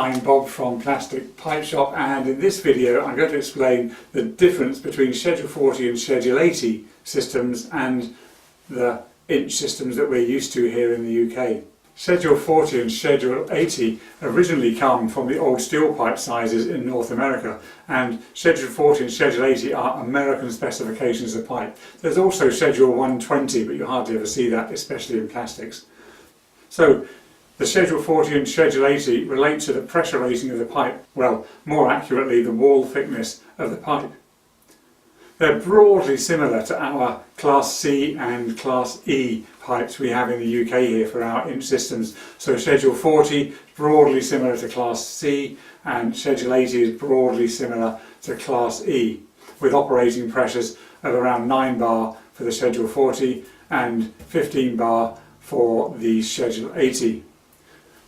I'm Bob from Plastic Pipe Shop, and in this video I'm going to explain the difference between Schedule 40 and Schedule 80 systems and the inch systems that we're used to here in the UK. Schedule 40 and Schedule 80 originally come from the old steel pipe sizes in North America, and Schedule 40 and Schedule 80 are American specifications of pipe. There's also Schedule 120, but you hardly ever see that, especially in plastics. So the Schedule 40 and Schedule 80 relate to the pressure rating of the pipe, well, more accurately the wall thickness of the pipe. They're broadly similar to our Class C and Class E pipes we have in the UK here for our inch systems. So Schedule 40 broadly similar to Class C, and Schedule 80 is broadly similar to Class E, with operating pressures of around 9 bar for the Schedule 40 and 15 bar for the Schedule 80.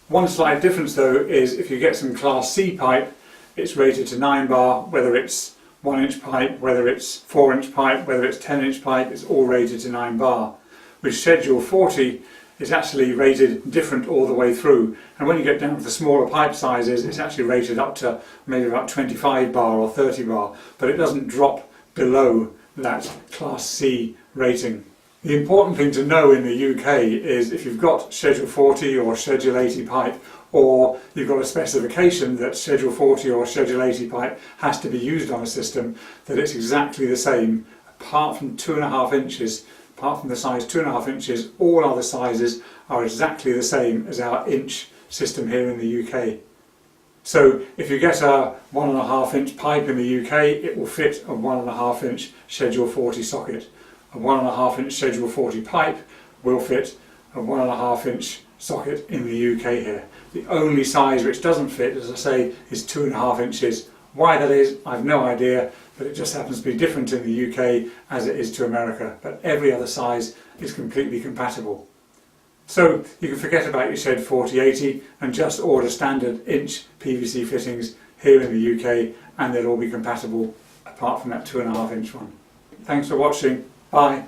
One slight difference though is if you get some Class C pipe, it's rated to 9 bar, whether it's 1 inch pipe, whether it's 4 inch pipe, whether it's 10 inch pipe, it's all rated to 9 bar. With Schedule 40 it's actually rated different all the way through, and when you get down to the smaller pipe sizes it's actually rated up to maybe about 25 bar or 30 bar, but it doesn't drop below that Class C rating. The important thing to know in the UK is if you've got Schedule 40 or Schedule 80 pipe, or you've got a specification that Schedule 40 or Schedule 80 pipe has to be used on a system, that it's exactly the same, apart from 2.5 inches, apart from the size 2.5 inches, all other sizes are exactly the same as our inch system here in the UK. So if you get a 1.5 inch pipe in the UK, it will fit a 1.5 inch Schedule 40 socket. A 1.5 inch Schedule 40 pipe will fit a 1.5 inch socket in the UK here. The only size which doesn't fit, as I say, is 2.5 inches. Why that is, I've no idea, but it just happens to be different in the UK as it is to America. But every other size is completely compatible. So you can forget about your Shed 40-80 and just order standard inch PVC fittings here in the UK, and they'll all be compatible apart from that 2.5 inch one. Thanks for watching. Bye.